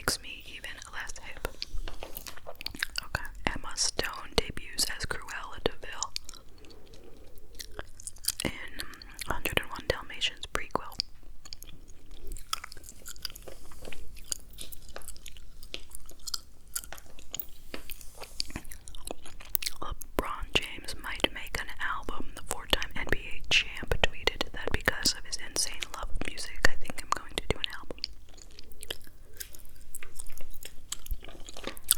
makes me even less hip. Okay, Emma Stone debuts as Cruella de Vil in 101 Dalmatians prequel. LeBron James might make an album. The four-time NBA champ tweeted that because of his insane love of music, I think I'm going to do an album.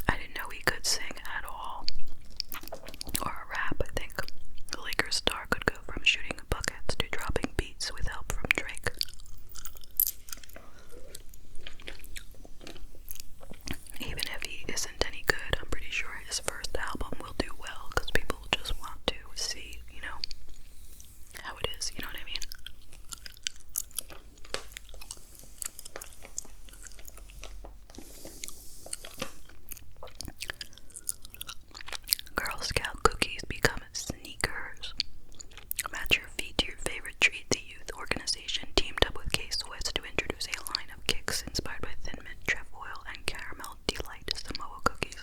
I didn't know he could sing at all. Or rap, I think. The Lakers star could go from shooting buckets to dropping beats with help from Drake. Even if he isn't any good, I'm pretty sure his first album will do well because people just want to see, how it is, you know what I mean? Girl Scout cookies become sneakers. Match your feet to your favorite treat. The youth organization teamed up with K-Swiss to introduce a line of kicks inspired by Thin Mint, trefoil, and caramel delight Samoa cookies.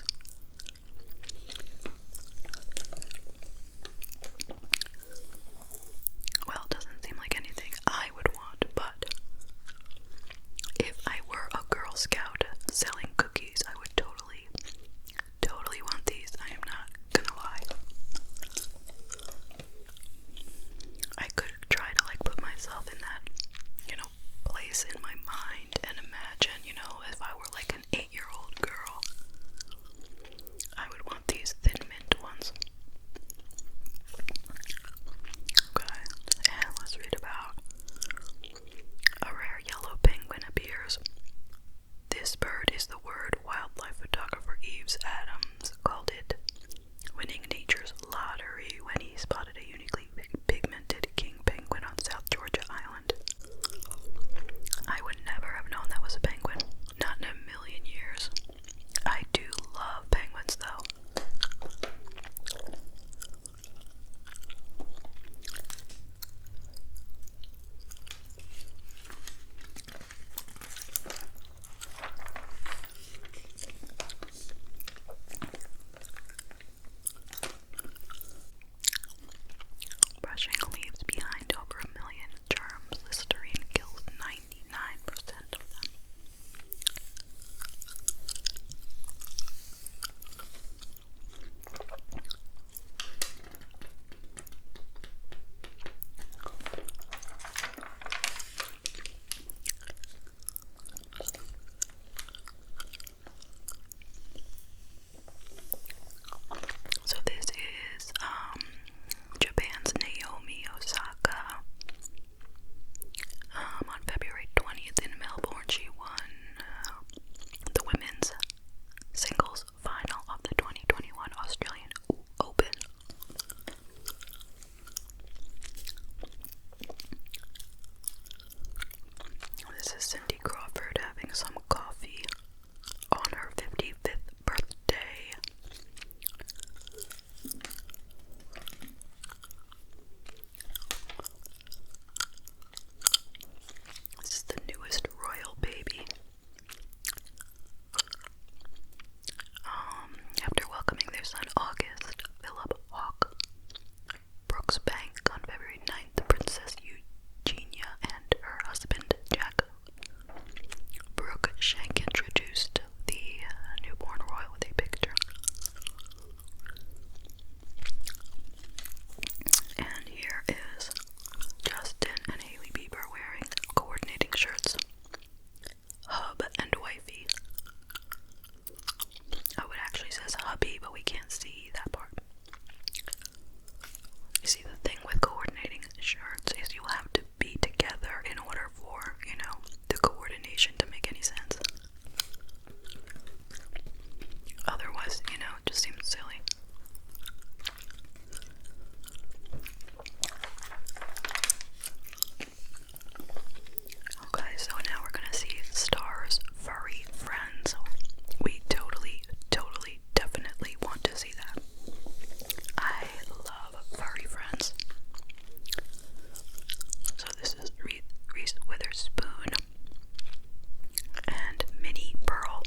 Well, it doesn't seem like anything I would want, but if I were a Girl Scout selling cookies, I would totally want these. I am not gonna lie. I could try to put myself in that, place in my mind and imagine, if I were an 8-year-old girl, I would want these Thin Mint ones. Okay, and let's read about a rare yellow penguin appears. This bird is the word wildlife photographer Eves Adams called it, winning nature's lottery when he spotted a uniquely pigmented king penguin on South Georgia Island. I would never have known that was a penguin, not in a million years. I do love penguins though. Brushing leaves behind over 1 million germs. Listerine kills 99% of them. So this is Japan's Naomi Osaka. On February 20th in Melbourne, she won the women's singles final of the 2021 Australian Open. This is Cindy Crawford having some coffee on her 55th birthday. This is the newest royal baby. After welcoming their son August, Philip Hawke, Brooks Bank on February 9th, Princess Eugenia and her husband Jack Brooke Shank introduced the newborn royal with a picture. And here is Justin and Hailey Bieber wearing coordinating shirts. Hub and wifey. Oh, it actually says hubby, but we can't see that part. You see, the thing with coordinating shirts is you have to be together in order for, the coordination to make any sense. Otherwise, it just seems silly. Okay, so now we're gonna see Star's furry friends. We totally, definitely want to see that. I love furry friends. So this is Reese Witherspoon and Minnie Pearl.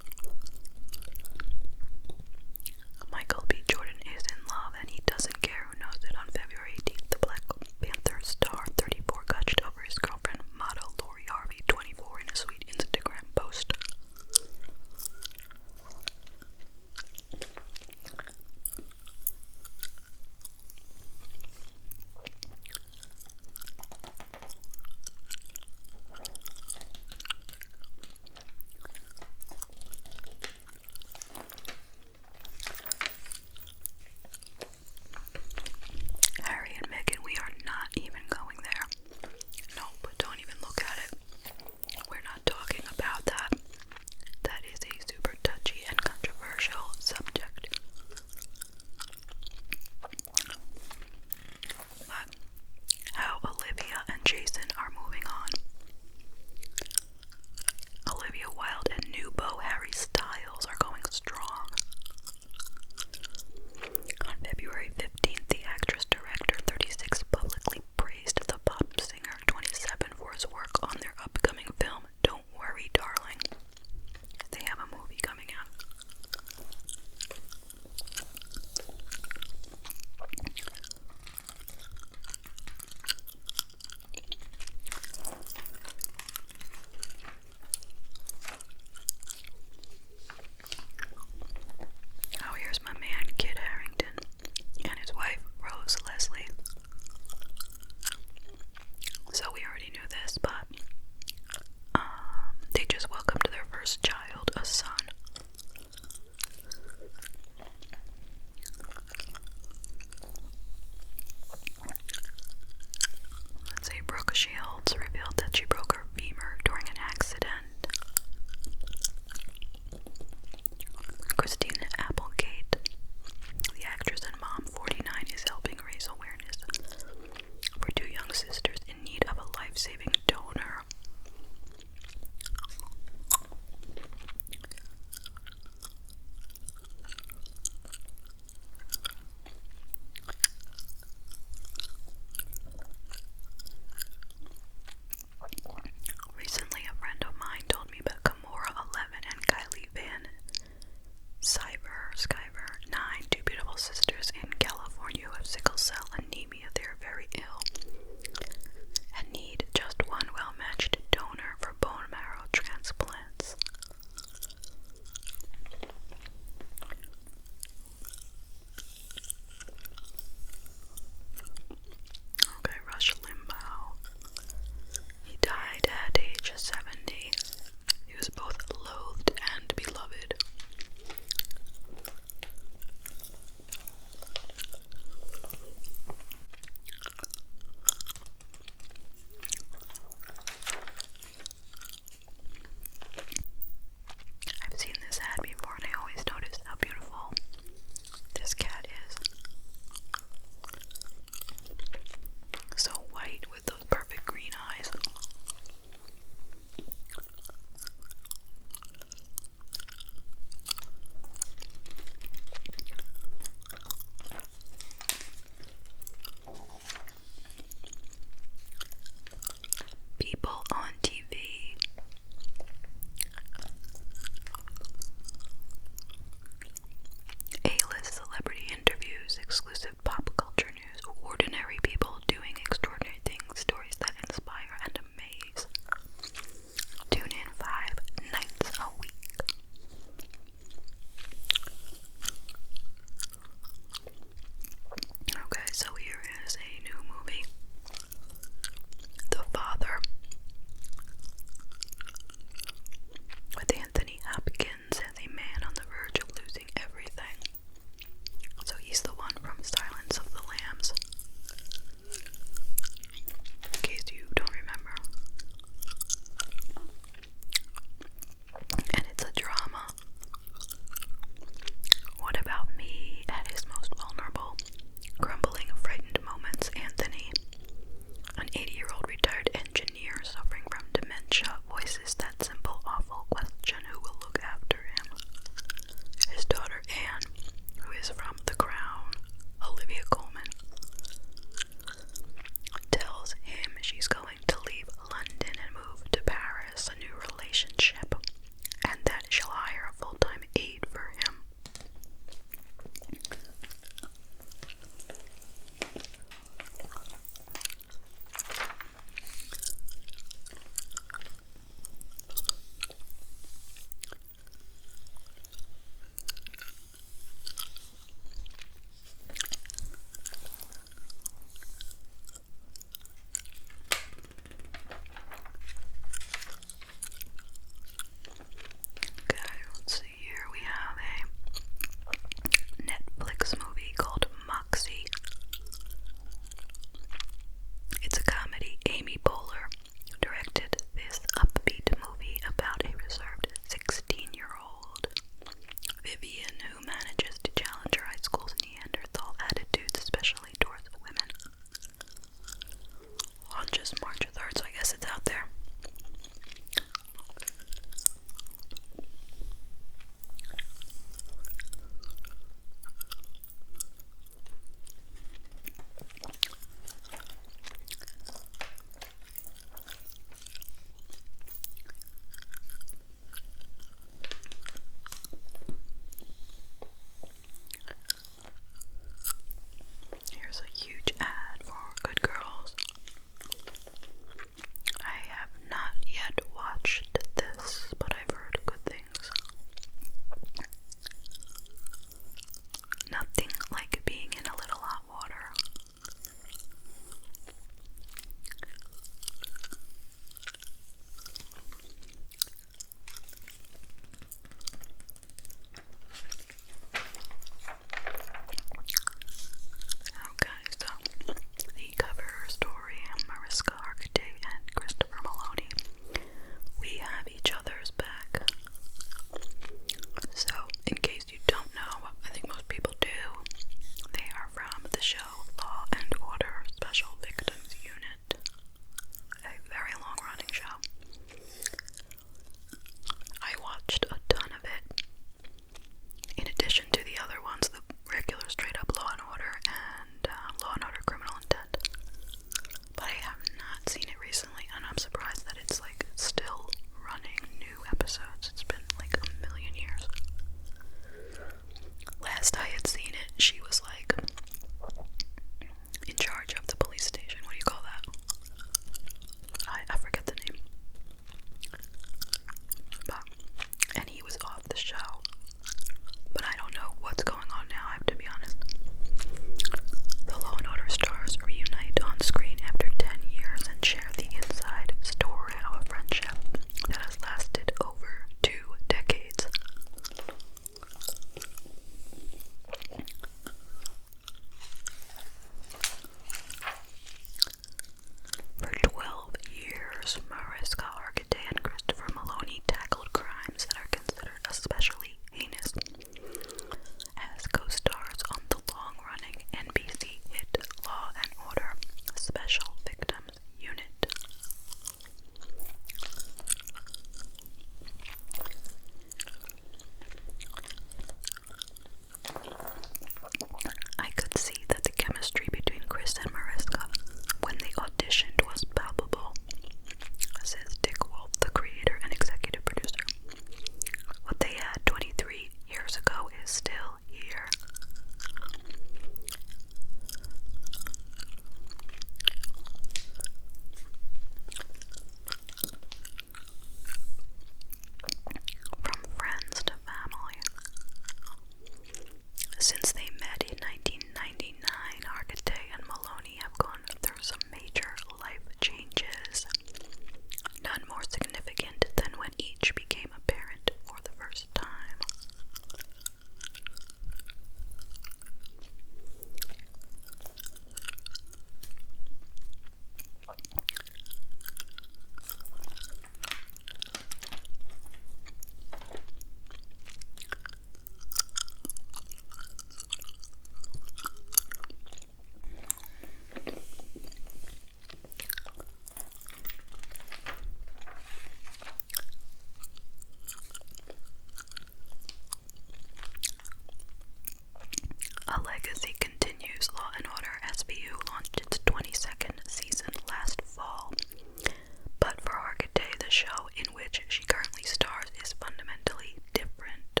show in which she currently stars is fundamentally different.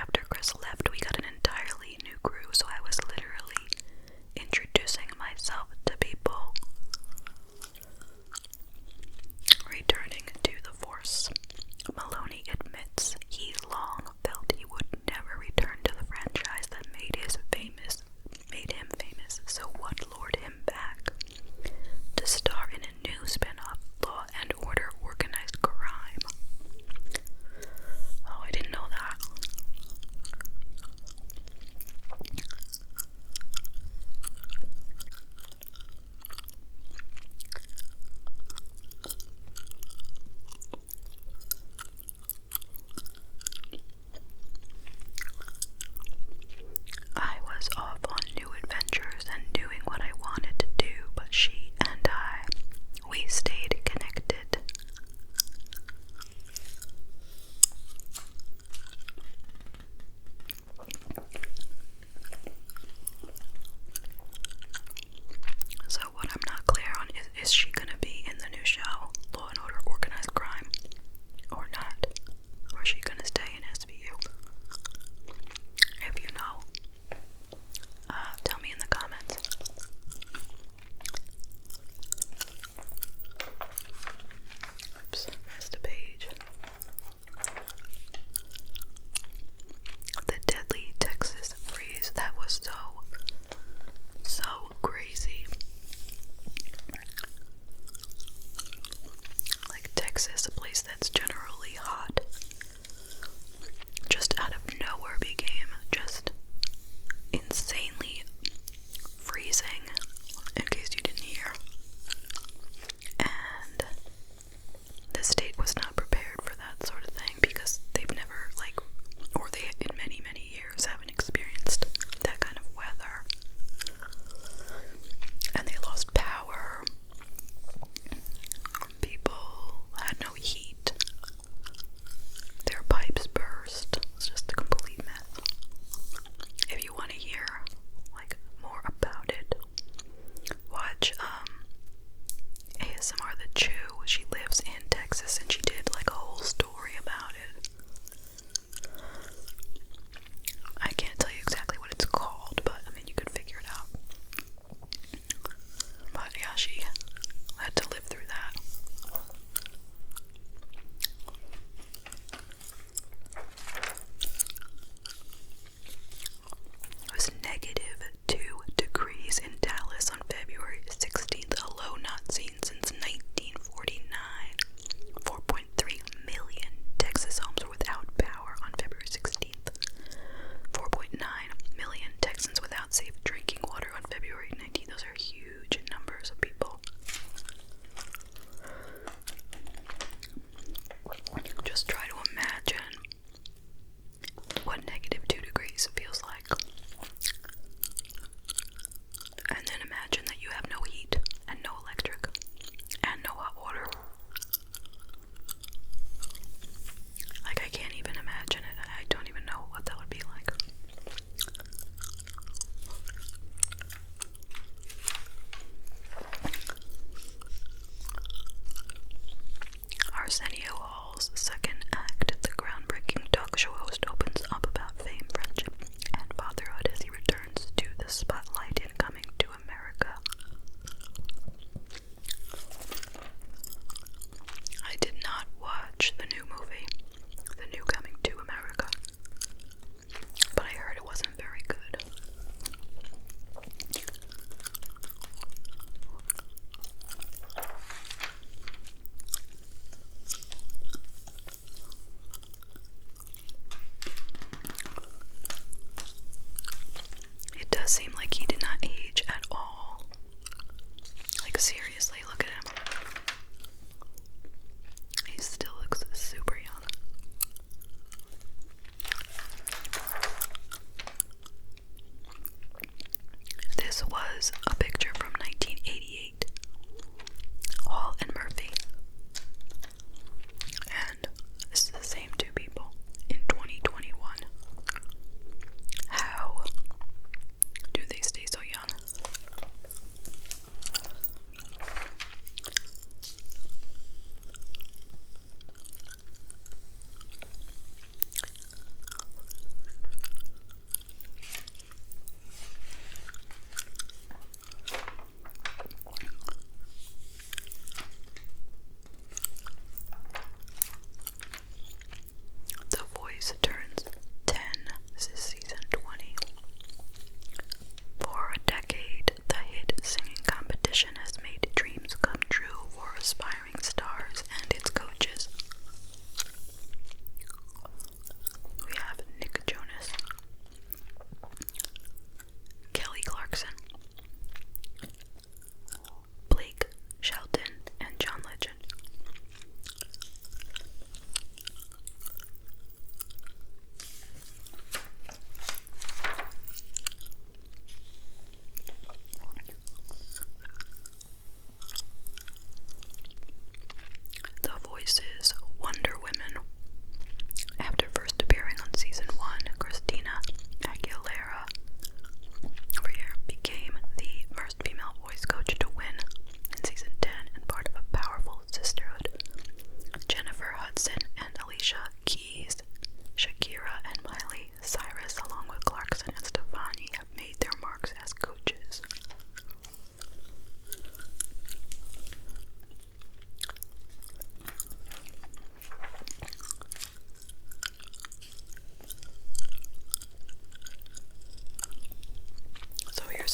After Chris left, we got an entirely new crew, so I was literally introducing myself to people. Returning to the force, Meloni admits he long felt he would never return to the franchise that made him famous. So what lured him back? To star in a new spin-off, Law and Order: Organized Crime. Oh, I didn't know that. I was off on new adventures and doing what I wanted to do, but she and we stayed connected. So what I'm not clear on is she gonna be in the new show, Law and Order: Organized Crime, or not? Or is she gonna stay in SVU? If you know, tell me in the comments. Oops, missed a page. The deadly Texas freeze, that was so crazy. Like Texas, a place that's generally hot, just out of nowhere became just insanely freezing, in case you didn't hear. And the state was not prepared for that sort of thing because they've never, or they in many years haven't experienced that kind of weather. And they lost power. People had no heat. Their pipes burst. It was just a complete mess. If you want to hear more about it, watch ASMR The Chew. She lives in Texas and she did a whole story about it. I can't tell you exactly what it's called, but I mean you could figure it out. But yeah, she had to live through that. It was -2 degrees in Dallas on February 16th, a low not seen since 1949. 4.3 million Texas homes were without power on February 16th. 4.9 million Texans without safe drinking water on February 19th. Those are huge numbers of people. Just try to imagine what -2 degrees feels like. And then imagine that you have no heat and no electric and no hot water. I can't even imagine it. I don't even know what that would be like. Arsenio Hall's second act, the groundbreaking talk show host opens up about fame, friendship, and fatherhood as he returns to the spotlight in Coming to America. I did not watch the new movie, the new Coming to America, but I heard it wasn't very good. It does seem like he did not age at all. Seriously, look at him. He still looks super young. This was a picture from 1988. Hall and Murphy. And this is the same two people in 2021. How do they stay so young?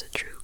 is a true